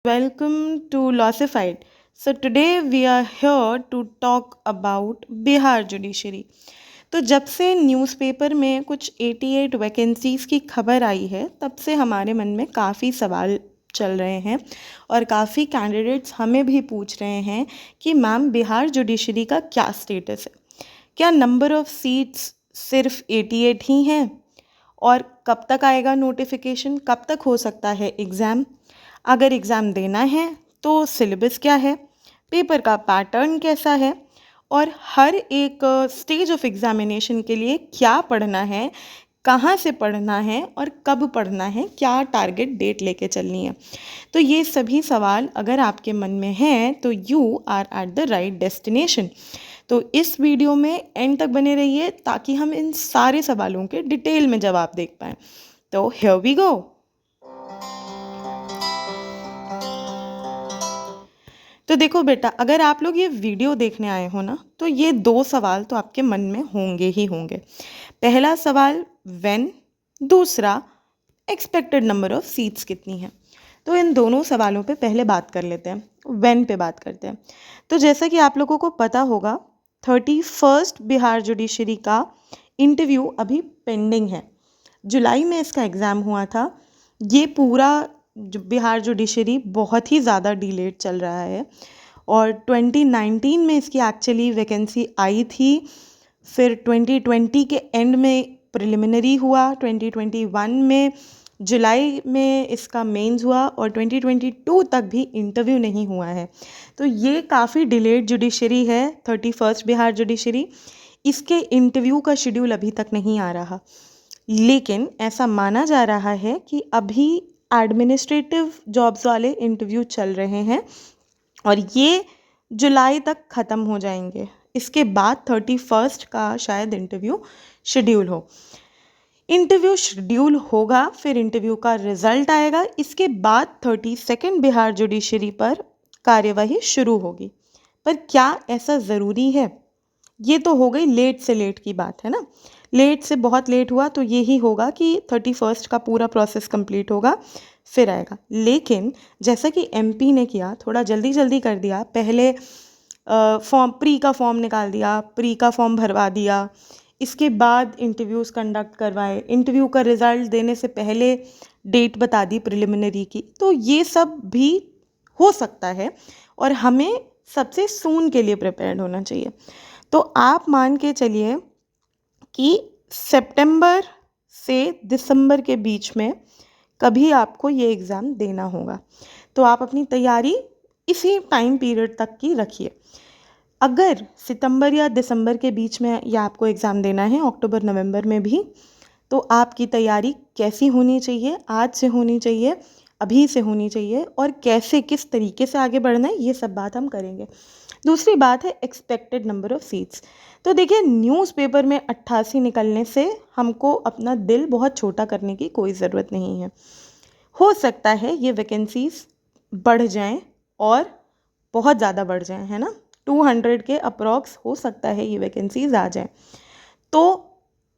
Welcome to Lossified. So today we are here to talk about Bihar judiciary. तो जब से newspaper में कुछ 88 वैकेंसीज़ की खबर आई है तब से हमारे मन में काफ़ी सवाल चल रहे हैं और काफ़ी कैंडिडेट्स हमें भी पूछ रहे हैं कि मैम बिहार जुडिशरी का क्या स्टेटस है, क्या नंबर ऑफ़ सीट्स सिर्फ 88 ही हैं और कब तक आएगा नोटिफिकेशन, कब तक हो सकता है एग्ज़ाम, अगर एग्ज़ाम देना है तो सिलेबस क्या है, पेपर का पैटर्न कैसा है और हर एक स्टेज ऑफ एग्ज़ामिनेशन के लिए क्या पढ़ना है, कहाँ से पढ़ना है और कब पढ़ना है, क्या टारगेट डेट लेके चलनी है। तो ये सभी सवाल अगर आपके मन में हैं तो you are at the right destination. तो इस वीडियो में एंड तक बने रहिए ताकि हम इन सारे सवालों के डिटेल में जवाब देख पाएँ। तो हियर वी गो। तो देखो बेटा, अगर आप लोग ये वीडियो देखने आए हो ना तो ये दो सवाल तो आपके मन में होंगे ही होंगे। पहला सवाल व्हेन, दूसरा एक्सपेक्टेड नंबर ऑफ सीट्स कितनी है। तो इन दोनों सवालों पे पहले बात कर लेते हैं, व्हेन पे बात करते हैं। तो जैसा कि आप लोगों को पता होगा 31 बिहार जुडिशरी का इंटरव्यू अभी पेंडिंग है। जुलाई में इसका एग्ज़ाम हुआ था। ये पूरा बिहार जुडिशरी बहुत ही ज़्यादा डिलेड चल रहा है और 2019 में इसकी एक्चुअली वैकेंसी आई थी, फिर 2020 के एंड में प्रिलिमिनरी हुआ, 2021 में जुलाई में इसका मेंस हुआ और 2022 तक भी इंटरव्यू नहीं हुआ है। तो ये काफ़ी डिलेड जुडिशरी है 31 बिहार जुडिशरी। इसके इंटरव्यू का शेड्यूल अभी तक नहीं आ रहा, लेकिन ऐसा माना जा रहा है कि अभी एडमिनिस्ट्रेटिव जॉब्स वाले इंटरव्यू चल रहे हैं और ये जुलाई तक ख़त्म हो जाएंगे। इसके बाद 31 का शायद इंटरव्यू शेड्यूल हो। इंटरव्यू शेड्यूल होगा, फिर इंटरव्यू का रिजल्ट आएगा, इसके बाद 32 बिहार जुडिशरी पर कार्यवाही शुरू होगी। पर क्या ऐसा ज़रूरी है? ये तो हो गई लेट से लेट की बात है ना। लेट से बहुत लेट हुआ तो यही होगा कि 31 का पूरा प्रोसेस कंप्लीट होगा फिर आएगा। लेकिन जैसा कि एमपी ने किया, थोड़ा जल्दी जल्दी कर दिया, पहले प्री का फॉर्म निकाल दिया, प्री का फॉर्म भरवा दिया, इसके बाद इंटरव्यूज़ कंडक्ट करवाए, इंटरव्यू का रिज़ल्ट देने से पहले डेट बता दी प्रिलिमिनरी की। तो ये सब भी हो सकता है और हमें सबसे सून के लिए प्रिपेयर्ड होना चाहिए। तो आप मान के चलिए कि सितंबर से दिसंबर के बीच में कभी आपको ये एग्ज़ाम देना होगा, तो आप अपनी तैयारी इसी टाइम पीरियड तक की रखिए। अगर सितंबर या दिसंबर के बीच में या आपको एग्ज़ाम देना है, अक्टूबर नवंबर में भी, तो आपकी तैयारी कैसी होनी चाहिए, आज से होनी चाहिए, अभी से होनी चाहिए और कैसे किस तरीके से आगे बढ़ना है, ये सब बात हम करेंगे। दूसरी बात है एक्सपेक्टेड नंबर ऑफ़ सीट्स। तो देखिए, न्यूज़पेपर में 88 निकलने से हमको अपना दिल बहुत छोटा करने की कोई ज़रूरत नहीं है। हो सकता है ये वैकेंसीज़ बढ़ जाएं और बहुत ज़्यादा बढ़ जाएं, है ना। 200 के अप्रॉक्स हो सकता है ये वैकेंसीज़ आ जाएं। तो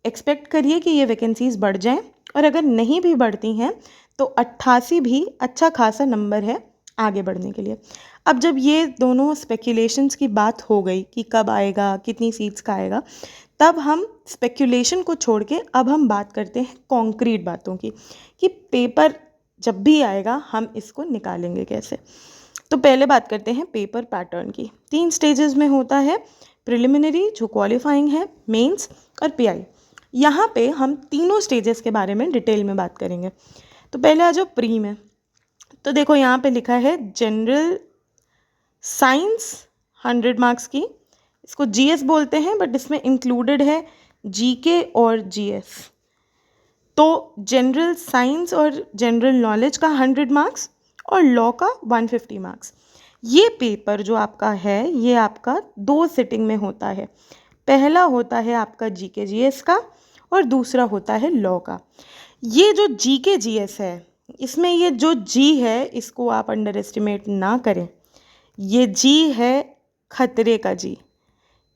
एक्सपेक्ट करिए कि ये वैकेंसीज़ बढ़ जाएं और अगर नहीं भी बढ़ती हैं तो 88 भी अच्छा खासा नंबर है आगे बढ़ने के लिए। अब जब ये दोनों स्पेक्यूलेशंस की बात हो गई कि कब आएगा, कितनी सीट्स का आएगा, तब हम स्पेक्यूलेशन को छोड़ के अब हम बात करते हैं कॉन्क्रीट बातों की कि पेपर जब भी आएगा हम इसको निकालेंगे कैसे। तो पहले बात करते हैं पेपर पैटर्न की। 3 स्टेजेस में होता है, प्रिलिमिनरी जो क्वालिफाइंग है, मेंस और पीआई। यहाँ पे हम तीनों स्टेजेस के बारे में डिटेल में बात करेंगे। तो पहले आ जाओ प्री में। तो देखो यहाँ पे लिखा है जनरल साइंस 100 मार्क्स की, इसको जीएस बोलते हैं बट इसमें इंक्लूडेड है जीके और जीएस। तो जनरल साइंस और जनरल नॉलेज का 100 मार्क्स और लॉ का 150 मार्क्स। ये पेपर जो आपका है ये आपका 2 सिटिंग में होता है। पहला होता है आपका जीके जीएस का और दूसरा होता है लॉ का। ये जो जीके जीएस है, इसमें ये जो जी है इसको आप अंडर एस्टिमेट ना करें। ये जी है खतरे का जी।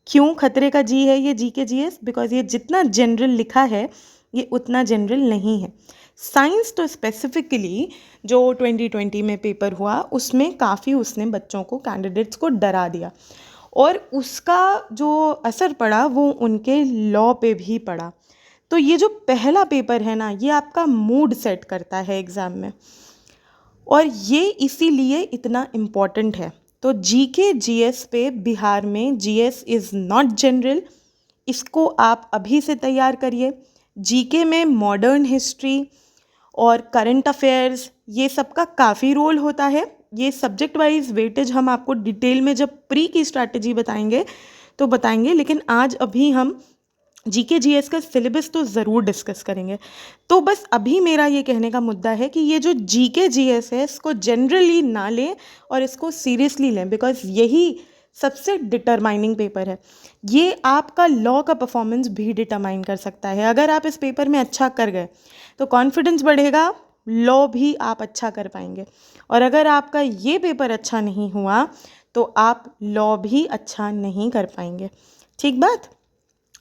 क्यों खतरे का जी है ये जीके जीएस? बिकॉज ये जितना जनरल लिखा है ये उतना जनरल नहीं है। साइंस तो स्पेसिफिकली जो 2020 में पेपर हुआ उसमें काफ़ी उसने बच्चों को, कैंडिडेट्स को डरा दिया, और उसका जो असर पड़ा वो उनके लॉ पे भी पड़ा। तो ये जो पहला पेपर है ना, ये आपका मूड सेट करता है एग्ज़ाम में, और ये इसीलिए इतना इम्पॉर्टेंट है। तो जीके जीएस पे बिहार में जीएस इज़ नॉट जनरल, इसको आप अभी से तैयार करिए। जीके में मॉडर्न हिस्ट्री और करंट अफेयर्स ये सब का काफ़ी रोल होता है। ये सब्जेक्ट वाइज वेटेज हम आपको डिटेल में जब प्री की स्ट्रैटेजी बताएंगे तो बताएंगे, लेकिन आज अभी हम जीके जीएस का सिलेबस तो ज़रूर डिस्कस करेंगे। तो बस अभी मेरा ये कहने का मुद्दा है कि ये जो जीके जीएस है इसको जनरली ना लें और इसको सीरियसली लें, बिकॉज यही सबसे डिटरमाइनिंग पेपर है। ये आपका लॉ का परफॉर्मेंस भी डिटरमाइन कर सकता है। अगर आप इस पेपर में अच्छा कर गए तो कॉन्फिडेंस बढ़ेगा, लॉ भी आप अच्छा कर पाएंगे, और अगर आपका ये पेपर अच्छा नहीं हुआ तो आप लॉ भी अच्छा नहीं कर पाएंगे। ठीक बात।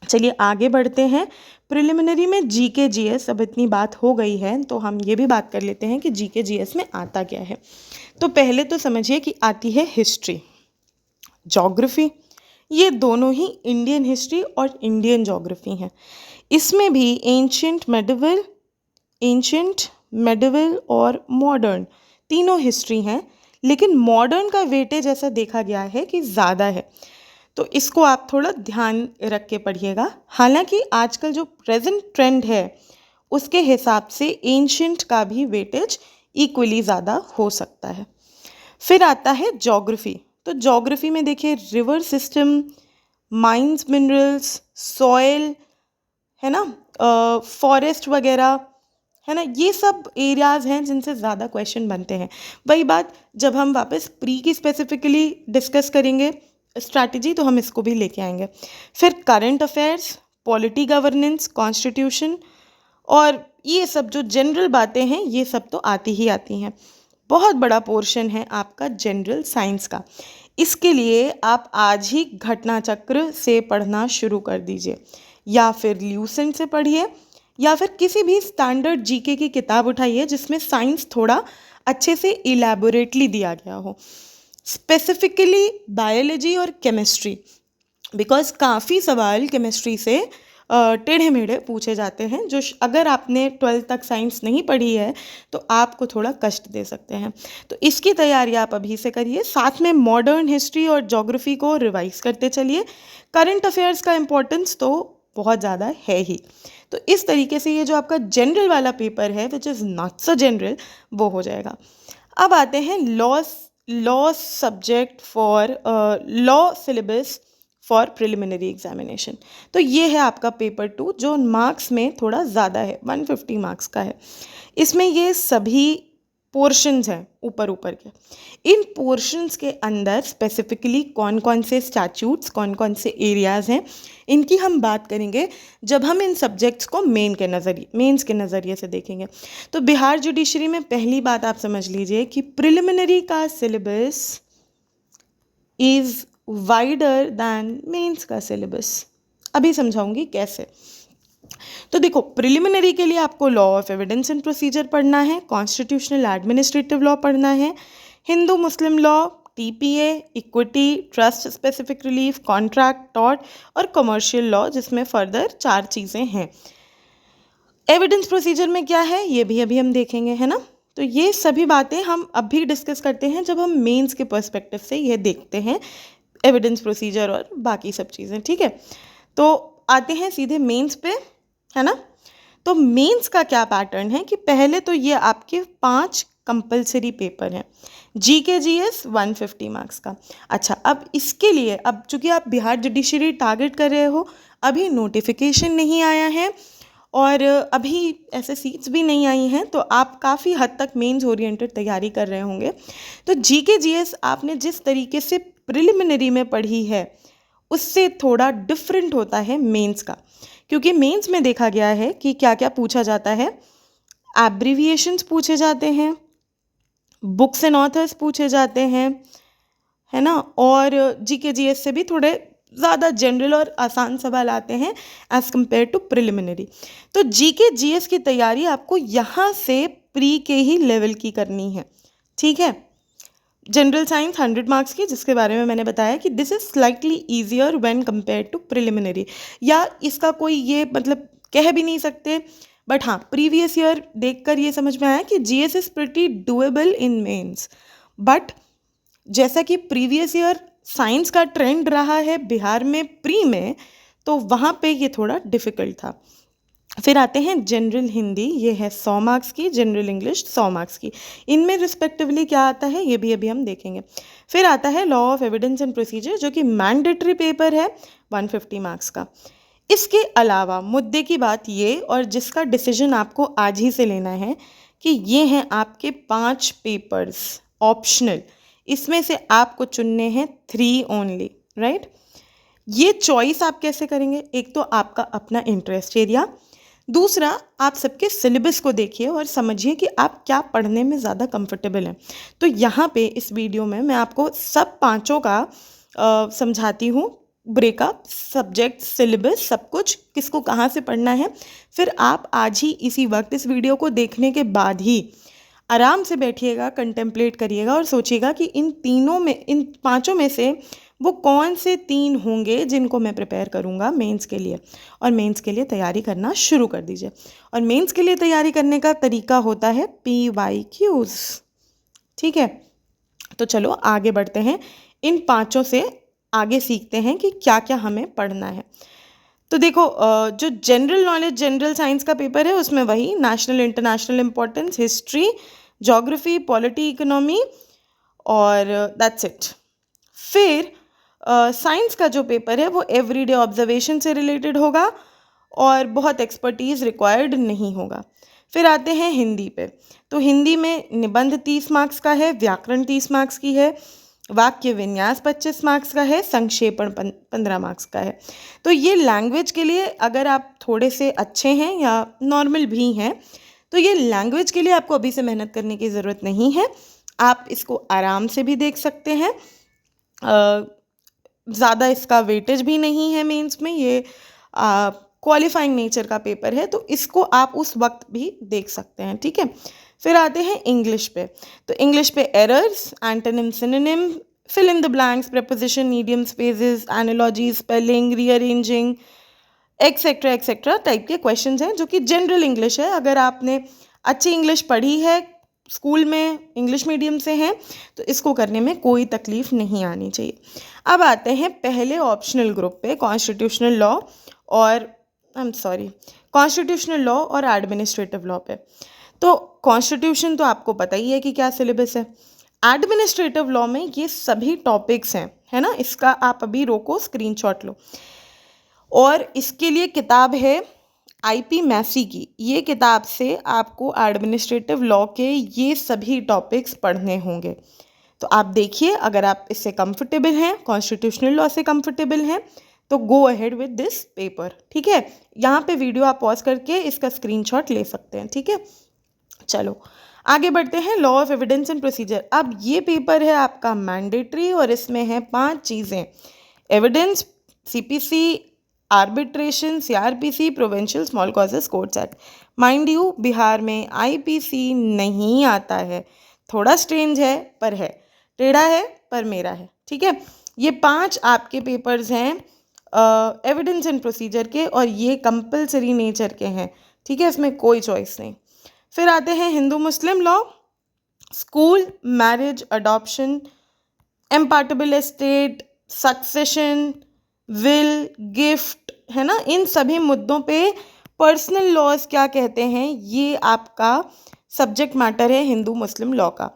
चलिए आगे बढ़ते हैं। प्रिलिमिनरी में जीके जीएस, अब इतनी बात हो गई है तो हम ये भी बात कर लेते हैं कि जीके जीएस में आता क्या है। तो पहले तो समझिए कि आती है हिस्ट्री, ज्योग्राफी, ये दोनों ही इंडियन हिस्ट्री और इंडियन ज्योग्राफी हैं। इसमें भी एंशंट मेडिवल और मॉडर्न तीनों हिस्ट्री हैं, लेकिन मॉडर्न का वेटेज ऐसा देखा गया है कि ज़्यादा है, तो इसको आप थोड़ा ध्यान रख के पढ़िएगा। हालांकि आजकल जो प्रेजेंट ट्रेंड है उसके हिसाब से एंशंट का भी वेटेज इक्वली ज़्यादा हो सकता है। फिर आता है ज्योग्राफी। तो ज्योग्राफी में देखिए river system, mines, minerals, soil, है ना, फॉरेस्ट वगैरह, है ना, ये सब एरियाज़ हैं जिनसे ज़्यादा क्वेश्चन बनते हैं। वही बात जब हम वापस प्री की स्पेसिफिकली डिस्कस करेंगे स्ट्रैटेजी तो हम इसको भी लेके आएंगे। फिर current affairs, polity, governance, constitution, और ये सब जो जनरल बातें हैं ये सब तो आती ही आती हैं। बहुत बड़ा पोर्शन है आपका जनरल साइंस का। इसके लिए आप आज ही घटना चक्र से पढ़ना शुरू कर दीजिए, या फिर ल्यूसेंट से पढ़िए, या फिर किसी भी स्टैंडर्ड जीके की किताब उठाइए जिसमें साइंस थोड़ा अच्छे से इलेबोरेटली दिया गया हो, स्पेसिफिकली बायोलॉजी और केमिस्ट्री, बिकॉज काफ़ी सवाल केमिस्ट्री से टेढ़े मेढ़े पूछे जाते हैं, जो अगर आपने 12th तक साइंस नहीं पढ़ी है तो आपको थोड़ा कष्ट दे सकते हैं। तो इसकी तैयारी आप अभी से करिए, साथ में मॉडर्न हिस्ट्री और ज्योग्राफी को रिवाइज करते चलिए। करंट अफेयर्स का इम्पोर्टेंस तो बहुत ज़्यादा है ही। तो इस तरीके से ये जो आपका जनरल वाला पेपर है which is not so general, वो हो जाएगा। अब आते हैं law subject for law syllabus for preliminary examination. तो ये है आपका पेपर 2 जो मार्क्स में थोड़ा ज़्यादा है, 150 मार्क्स का है। इसमें ये सभी पोर्शंस हैं ऊपर ऊपर के। इन पोर्शंस के अंदर स्पेसिफिकली कौन कौन से स्टैट्यूट्स, कौन कौन से एरियाज़ हैं, इनकी हम बात करेंगे जब हम इन सब्जेक्ट्स को मेंस के नज़रिए से देखेंगे। तो बिहार जुडिशरी में पहली बात आप समझ लीजिए कि प्रिलिमिनरी का syllabus is wider than mains का सिलेबस। अभी समझाऊंगी कैसे। तो देखो, प्रिलिमिनरी के लिए आपको law of evidence and procedure पढ़ना है, कॉन्स्टिट्यूशनल एडमिनिस्ट्रेटिव लॉ पढ़ना है, Hindu Muslim law, TPA, equity, trust specific relief, contract, tort और कमर्शियल लॉ, जिसमें फर्दर 4 चीज़ें हैं। एविडेंस प्रोसीजर में क्या है ये भी अभी हम देखेंगे, है ना। तो ये सभी बातें हम अभी डिस्कस करते हैं जब हम मेंस के पर्सपेक्टिव से ये देखते हैं, एविडेंस प्रोसीजर और बाकी सब चीज़ें। ठीक है, तो आते हैं सीधे मेंस पे, है ना। तो मेंस का क्या पैटर्न है कि पहले तो ये आपके 5 कंपलसरी पेपर हैं, जीके जीएस 150 मार्क्स का। अच्छा, अब इसके लिए, अब चूंकि आप बिहार जुडिशरी टारगेट कर रहे हो, अभी नोटिफिकेशन नहीं आया है और अभी ऐसे सीट्स भी नहीं आई हैं, तो आप काफ़ी हद तक मेंस ओरिएंटेड तैयारी कर रहे होंगे। तो जीके जीएस आपने जिस तरीके से प्रिलिमिनरी में पढ़ी है उससे थोड़ा डिफरेंट होता है मेंस का, क्योंकि मेंस में देखा गया है कि क्या क्या पूछा जाता है। एब्रीविएशंस पूछे जाते हैं, बुक्स एंड ऑथर्स पूछे जाते हैं, है ना, और जीके जीएस से भी थोड़े ज़्यादा जनरल और आसान सवाल आते हैं एज़ कम्पेयर टू प्रिलिमिनरी। तो जीके जीएस की तैयारी आपको यहाँ से प्री के ही लेवल की करनी है, ठीक है। जनरल साइंस 100 मार्क्स की, जिसके बारे में मैंने बताया कि this is slightly easier when compare to preliminary, या इसका कोई ये मतलब कह भी नहीं सकते, बट हाँ प्रीवियस ईयर देखकर ये समझ में आया कि GS is pretty doable in mains. But जैसा कि प्रीवियस ईयर साइंस का ट्रेंड रहा है बिहार में प्री में, तो वहाँ पे ये थोड़ा डिफ़िकल्ट था। फिर आते हैं जनरल हिंदी, ये है 100 मार्क्स की, जनरल इंग्लिश 100 मार्क्स की। इनमें रिस्पेक्टिवली क्या आता है ये भी अभी हम देखेंगे। फिर आता है law of evidence and procedure, जो कि मैंडेटरी पेपर है 150 मार्क्स का। इसके अलावा मुद्दे की बात ये, और जिसका डिसीजन आपको आज ही से लेना है, कि ये हैं आपके 5 पेपर्स ऑप्शनल, इसमें से आपको चुनने हैं 3 ओनली, राइट। ये चॉइस आप कैसे करेंगे? एक तो आपका अपना इंटरेस्ट एरिया, दूसरा आप सबके सिलेबस को देखिए और समझिए कि आप क्या पढ़ने में ज़्यादा कंफर्टेबल हैं। तो यहाँ पे इस वीडियो में मैं आपको सब पांचों का समझाती हूँ, ब्रेकअप, सब्जेक्ट, सिलेबस, सब कुछ, किसको कहाँ से पढ़ना है। फिर आप आज ही इसी वक्त इस वीडियो को देखने के बाद ही आराम से बैठिएगा, कंटेम्पलेट करिएगा और सोचिएगा कि इन पांचों में से वो कौन से 3 होंगे जिनको मैं प्रिपेयर करूँगा मेंस के लिए, और मेंस के लिए तैयारी करना शुरू कर दीजिए। और मेंस के लिए तैयारी करने का तरीका होता है PYQs, ठीक है। तो चलो आगे बढ़ते हैं, इन पांचों से आगे सीखते हैं कि क्या क्या हमें पढ़ना है। तो देखो जो जनरल नॉलेज, जनरल साइंस का पेपर है, उसमें वही national international importance, history, geography, polity, economy, और दैट्स इट। फिर साइंस का जो पेपर है वो एवरीडे ऑब्जर्वेशन से रिलेटेड होगा और बहुत एक्सपर्टीज़ रिक्वायर्ड नहीं होगा। फिर आते हैं हिंदी पे। तो हिंदी में निबंध 30 मार्क्स का है, व्याकरण 30 मार्क्स की है, वाक्य विन्यास 25 मार्क्स का है, संक्षेपण 15 मार्क्स का है। तो ये लैंग्वेज के लिए, अगर आप थोड़े से अच्छे हैं या नॉर्मल भी हैं, तो ये लैंग्वेज के लिए आपको अभी से मेहनत करने की ज़रूरत नहीं है, आप इसको आराम से भी देख सकते हैं। ज़्यादा इसका वेटेज भी नहीं है मेंस में, ये क्वालिफाइंग नेचर का पेपर है, तो इसको आप उस वक्त भी देख सकते हैं, ठीक है। फिर आते हैं इंग्लिश पे। तो इंग्लिश पे errors, antonym, synonym, fill in the blanks, preposition, idioms, phrases, analogy, spelling, rearranging, etcetera etcetera type के क्वेश्चंस हैं, जो कि जनरल इंग्लिश है। अगर आपने अच्छी इंग्लिश पढ़ी है, स्कूल में इंग्लिश मीडियम से हैं, तो इसको करने में कोई तकलीफ़ नहीं आनी चाहिए। अब आते हैं पहले ऑप्शनल ग्रुप पे, कॉन्स्टिट्यूशनल लॉ और कॉन्स्टिट्यूशनल लॉ और एडमिनिस्ट्रेटिव लॉ पे। तो कॉन्स्टिट्यूशन तो आपको पता ही है कि क्या सिलेबस है। एडमिनिस्ट्रेटिव लॉ में ये सभी टॉपिक्स हैं, है ना। इसका आप अभी रोको, स्क्रीनशॉट लो। और इसके लिए किताब है IP मैसी की। ये किताब से आपको एडमिनिस्ट्रेटिव लॉ के ये सभी टॉपिक्स पढ़ने होंगे। तो आप देखिए, अगर आप इससे कंफर्टेबल हैं, कॉन्स्टिट्यूशनल लॉ से कंफर्टेबल हैं, तो go ahead with this paper, ठीक है। यहाँ पे वीडियो आप पॉज करके इसका स्क्रीनशॉट ले सकते हैं, ठीक है। चलो आगे बढ़ते हैं, law of evidence and procedure. अब ये पेपर है आपका मैंडेटरी, और इसमें है 5 चीज़ें: evidence, CPC, arbitration, CRPC, provincial small causes courts act. Mind you, Bihar में IPC नहीं आता है, थोड़ा स्ट्रेंज है पर है, टेढ़ा है पर मेरा है, ठीक है। ये 5 आपके पेपर्स हैं एविडेंस एंड प्रोसीजर के, और ये कंपलसरी नेचर के हैं, ठीक है, इसमें कोई चॉइस नहीं। फिर आते हैं Hindu Muslim law, school, marriage, adoption, impartible estate, succession, will, gift, है ना। इन सभी मुद्दों पे पर्सनल लॉज क्या कहते हैं, ये आपका सब्जेक्ट मैटर है हिंदू मुस्लिम लॉ का।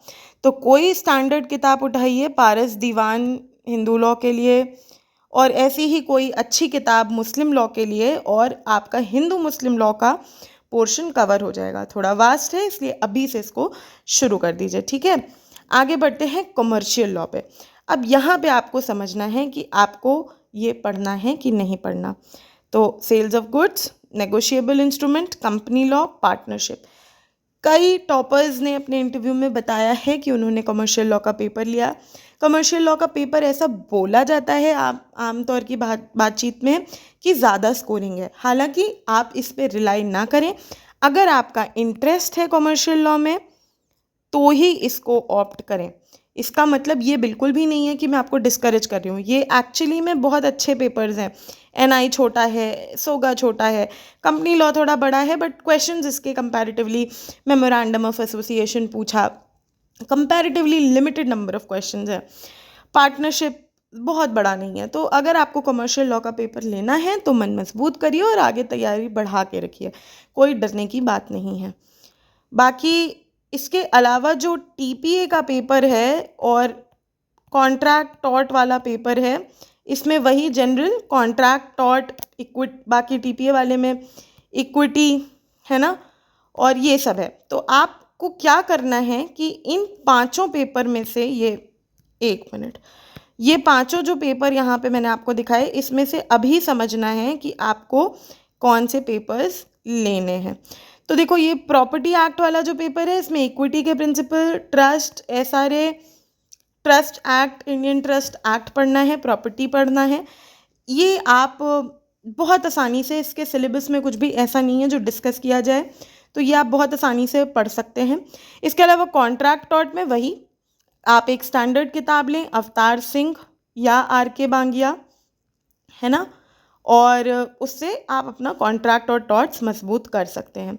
तो कोई स्टैंडर्ड किताब उठाइए, पारस दीवान हिंदू लॉ के लिए, और ऐसी ही कोई अच्छी किताब मुस्लिम लॉ के लिए, और आपका हिंदू मुस्लिम लॉ का पोर्शन कवर हो जाएगा। थोड़ा वास्ट है, इसलिए अभी से इसको शुरू कर दीजिए, ठीक है। आगे बढ़ते हैं कमर्शियल लॉ पे। अब यहाँ पे आपको समझना है कि आपको ये पढ़ना है कि नहीं पढ़ना। तो sales of goods, negotiable instrument, company law, partnership. कई टॉपर्स ने अपने इंटरव्यू में बताया है कि उन्होंने कमर्शियल लॉ का पेपर लिया। कमर्शियल लॉ का पेपर ऐसा बोला जाता है आमतौर की बातचीत में कि ज़्यादा स्कोरिंग है, हालांकि आप इस पे रिलाई ना करें। अगर आपका इंटरेस्ट है कमर्शियल लॉ में तो ही इसको ऑप्ट करें। इसका मतलब ये बिल्कुल भी नहीं है कि मैं आपको डिस्करेज कर रही हूँ, ये एक्चुअली में बहुत अच्छे पेपर्स हैं। एनआई छोटा है, सोगा छोटा है, कंपनी लॉ थोड़ा बड़ा है, बट क्वेश्चंस इसके कंपैरेटिवली, मेमोरेंडम ऑफ एसोसिएशन पूछा, comparatively limited number of questions है, पार्टनरशिप बहुत बड़ा नहीं है। तो अगर आपको कमर्शियल लॉ का पेपर लेना है तो मन मजबूत करिए और आगे तैयारी बढ़ा के रखिए, कोई डरने की बात नहीं है। बाकी इसके अलावा जो टीपीए का पेपर है और कॉन्ट्रैक्ट टॉर्ट वाला पेपर है, इसमें वही जनरल कॉन्ट्रैक्ट टॉर्ट इक्विटी, बाकी टीपीए वाले में इक्विटी है ना, और ये सब है। तो आपको क्या करना है कि इन पांचों पेपर में से ये पांचों जो पेपर यहाँ पे मैंने आपको दिखाए, इसमें से अभी समझना है कि आपको कौन से पेपर्स लेने हैं। तो देखो, ये प्रॉपर्टी एक्ट वाला जो पेपर है, इसमें इक्विटी के principle, trust, SRA, trust act, Indian trust act पढ़ना है, प्रॉपर्टी पढ़ना है। ये आप बहुत आसानी से, इसके सिलेबस में कुछ भी ऐसा नहीं है जो डिस्कस किया जाए, तो ये आप बहुत आसानी से पढ़ सकते हैं। इसके अलावा कॉन्ट्रैक्ट टॉर्ट में वही आप एक स्टैंडर्ड किताब लें, अवतार सिंह या आर के बांगिया, है ना, और उससे आप अपना कॉन्ट्रैक्ट और टॉर्ट्स मजबूत कर सकते हैं।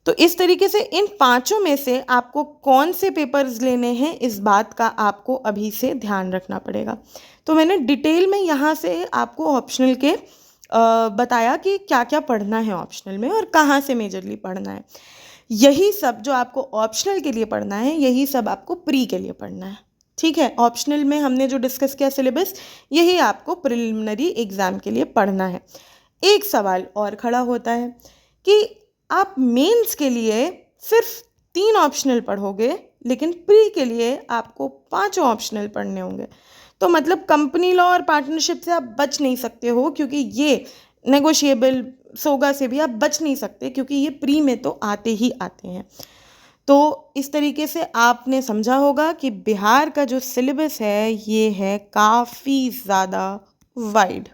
तो इस तरीके से इन पांचों में से आपको कौन से पेपर्स लेने हैं, इस बात का आपको अभी से ध्यान रखना पड़ेगा। तो मैंने डिटेल में यहाँ से आपको ऑप्शनल के बताया कि क्या क्या पढ़ना है ऑप्शनल में और कहाँ से मेजरली पढ़ना है। यही सब जो आपको ऑप्शनल के लिए पढ़ना है, यही सब आपको प्री के लिए पढ़ना है, ठीक है। ऑप्शनल में हमने जो डिस्कस किया सिलेबस, यही आपको प्रिलिमिनरी एग्जाम के लिए पढ़ना है। एक सवाल और खड़ा होता है कि आप मेंस के लिए सिर्फ 3 ऑप्शनल पढ़ोगे, लेकिन प्री के लिए आपको 5 ऑप्शनल पढ़ने होंगे। तो मतलब कंपनी लॉ और पार्टनरशिप से आप बच नहीं सकते हो, क्योंकि ये नेगोशिएबल, सोगा से भी आप बच नहीं सकते, क्योंकि ये प्री में तो आते ही आते हैं। तो इस तरीके से आपने समझा होगा कि बिहार का जो सिलेबस है, ये है काफ़ी ज़्यादा वाइड।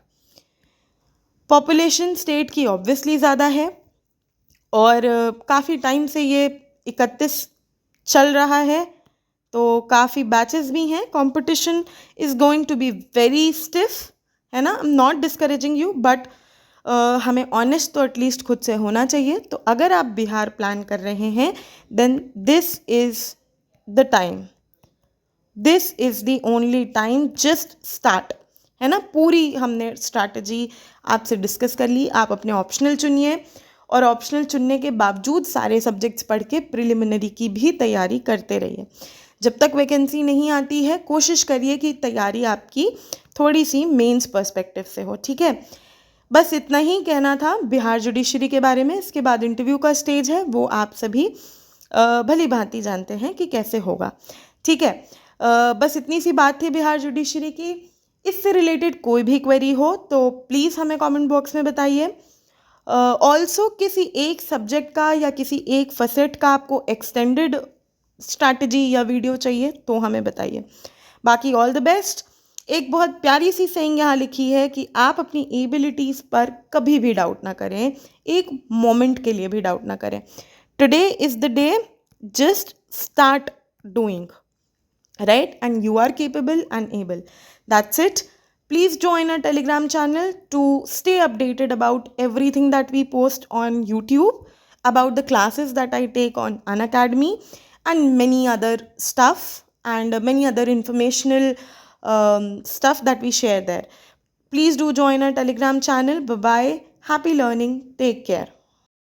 पॉपुलेशन स्टेट की ऑब्वियसली ज़्यादा है और काफ़ी टाइम से ये 31 चल रहा है, तो काफ़ी बैचेस भी हैं। Competition is going to be very stiff, है ना। I am not discouraging you, but हमें ऑनेस्ट तो एटलीस्ट खुद से होना चाहिए। तो अगर आप बिहार प्लान कर रहे हैं, then this is the time, this is the only time, just start, है ना। पूरी हमने स्ट्रैटेजी आपसे डिस्कस कर ली। आप अपने ऑप्शनल चुनिए और ऑप्शनल चुनने के बावजूद सारे सब्जेक्ट्स पढ़ के प्रिलिमिनरी की भी तैयारी करते रहिए। जब तक वैकेंसी नहीं आती है, कोशिश करिए कि तैयारी आपकी थोड़ी सी मेंस पर्सपेक्टिव से हो, ठीक है। बस इतना ही कहना था बिहार जुडिशरी के बारे में। इसके बाद इंटरव्यू का स्टेज है, वो आप सभी भली भांति जानते हैं कि कैसे होगा, ठीक है। बस इतनी सी बात थी बिहार जुडिशरी की। इससे रिलेटेड कोई भी क्वेरी हो तो प्लीज़ हमें कमेंट बॉक्स में बताइए। ऑल्सो किसी एक सब्जेक्ट का या किसी एक फसेट का आपको एक्सटेंडेड स्ट्रैटेजी या वीडियो चाहिए तो हमें बताइए। बाकी ऑल द बेस्ट। एक बहुत प्यारी सी सेइंग यहाँ लिखी है कि आप अपनी एबिलिटीज़ पर कभी भी डाउट ना करें, एक मोमेंट के लिए भी डाउट ना करें। Today is the day, just start doing, right? And you are capable and able. That's it. Please join our Telegram channel to stay updated about everything that we post on YouTube, about the classes that I take on Unacademy, and many other stuff and many other informational stuff that we share there. Please do join our Telegram channel. Bye bye. Happy learning. Take care.